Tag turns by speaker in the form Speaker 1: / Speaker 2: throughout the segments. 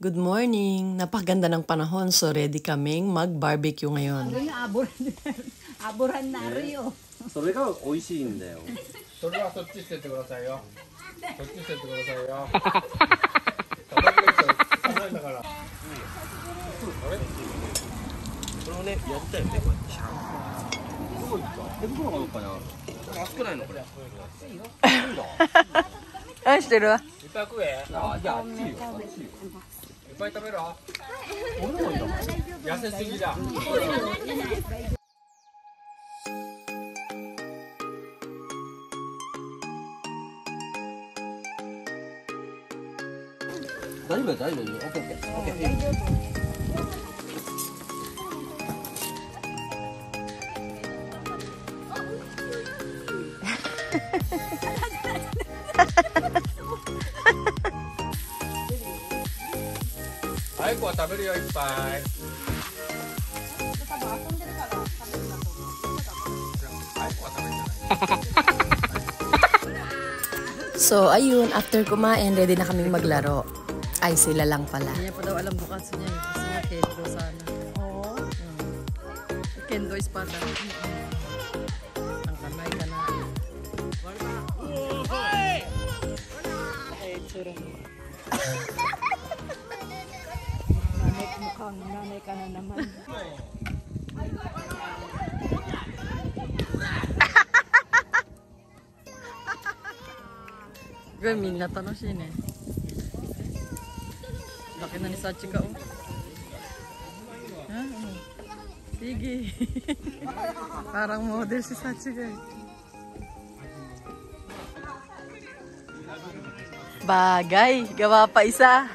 Speaker 1: Good morning! Napakaganda ng panahon, so ready kaming mag-barbecue ngayon.
Speaker 2: 아보란 나르요.
Speaker 3: それが美味しいんだよ。
Speaker 4: それはそっち捨ててくださいよ。そっち捨ててくださいよ。叩きの人高いんだから。あれ？
Speaker 3: これをね、やったよね、こうやってシャー。どこ行った？手袋がどっかにある。熱くないのこれ。
Speaker 1: 何してる？
Speaker 4: いっぱい食え。
Speaker 3: あ、いや、熱いよ。熱いよ。
Speaker 4: いっぱい食べろ。
Speaker 3: 俺のもいいんだもん。
Speaker 4: 痩せすぎだ。
Speaker 3: 大丈夫大丈夫。オッケーオッケー。オッケー。
Speaker 4: あいこは食べるよいっぱい。あいこは食べるじゃない。
Speaker 1: So, ayun, after kumain, ready na kaming maglaro. Ay, sila lang pala.
Speaker 5: Hindi niya pa daw alam bukas niya kasi nga kendo sana. Oo. Kendo is para. Ang kamay ka na. Ay, tsura mo.
Speaker 2: Mukhang nanay ka na naman.
Speaker 5: Gawin, min natanong siya eh. Laki na ni Sachi ka, oh. Ha? Sige. Parang model si Sachi ka, eh. Bagay. Gawa pa isa.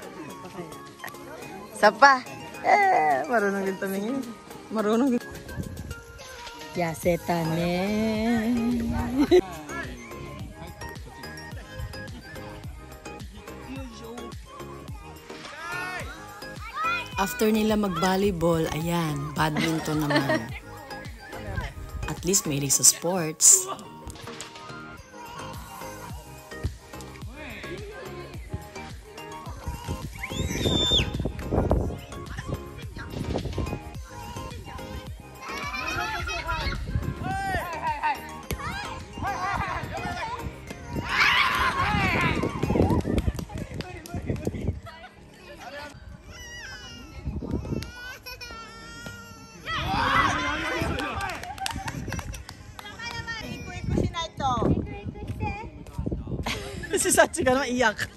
Speaker 5: Isa pa. Marunong din tumingin. Marunong din. Yasetane.
Speaker 1: After nila mag-volleyball, ayan, badminton naman. At least may sa sports.
Speaker 5: Si Sachi ka naman iyak.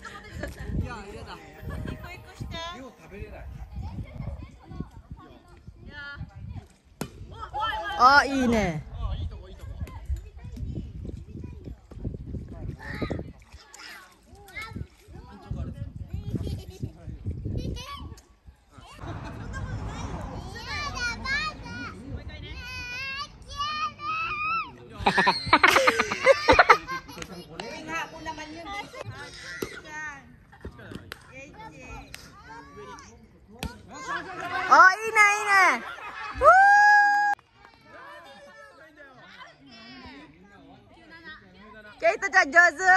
Speaker 5: Ah, ine. Oh, ine, ine. Woo! Keito chan jozu.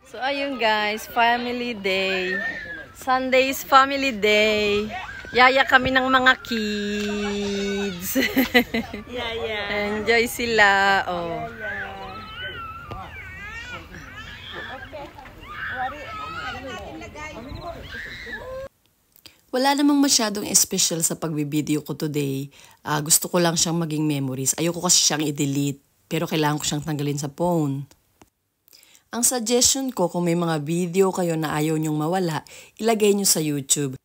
Speaker 5: So ayun guys, family day. Sunday is family day. Yaya kami ng mga kids. Yaya. Enjoy sila. Oh.
Speaker 1: Wala namang masyadong special sa pagbibideo ko today. Gusto ko lang siyang maging memories. Ayoko kasi siyang i-delete, pero kailangan ko siyang tanggalin sa phone. Ang suggestion ko, kung may mga video kayo na ayaw nyong mawala, ilagay nyo sa YouTube.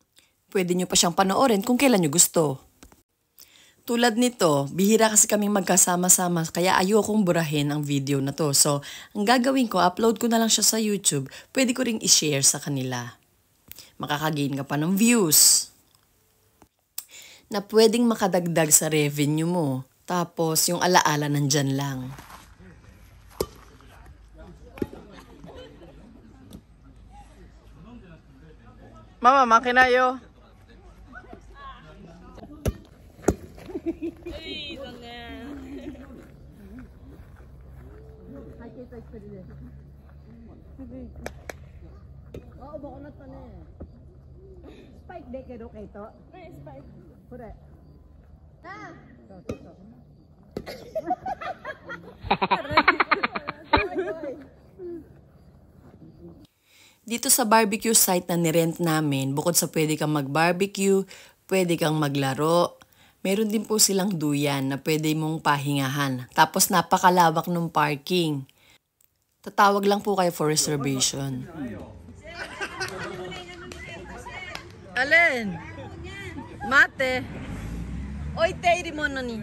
Speaker 1: Pwede nyo pa siyang panoorin kung kailan nyo gusto. Tulad nito, bihira kasi kaming magkasama-sama kaya ayokong burahin ang video na to. So, ang gagawin ko, upload ko na lang siya sa YouTube. Pwede ko ring i-share sa kanila. Makakagain ka pa ng views na pwedeng makadagdag sa revenue mo. Tapos, yung alaala nandyan lang.
Speaker 5: Mama, makinayo.
Speaker 2: Oo, bako na to ne. Spike de kedo kay to. Spike. Pure. Ah. To.
Speaker 1: Dito sa barbecue site na nirent namin, bukod sa pwede kang mag-barbecue, pwede kang maglaro, meron din po silang duyan na pwede mong pahingahan. Tapos napakalawak ng parking. Tatawag lang po kayo for reservation.
Speaker 5: Alin? Mate. Oy, teiri mo na ni.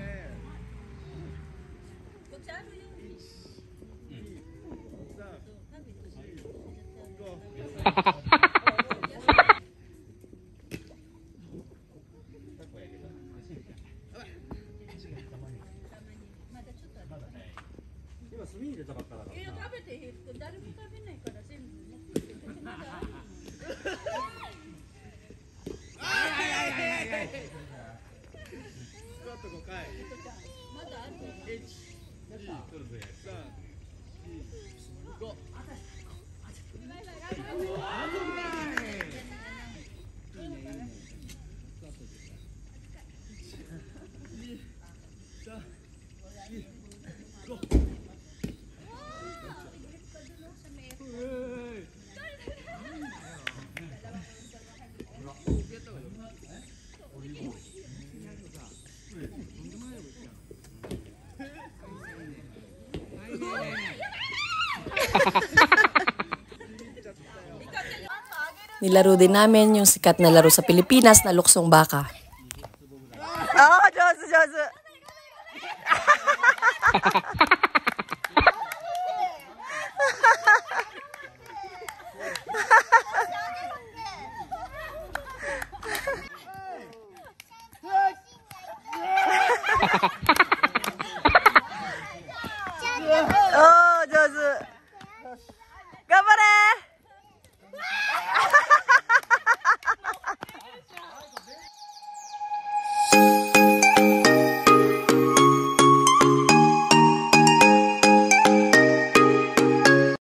Speaker 1: Nilaro din namin yung sikat na laro sa Pilipinas na luksong baka.
Speaker 5: Oh, Josu. Oh, Josu. Gambare!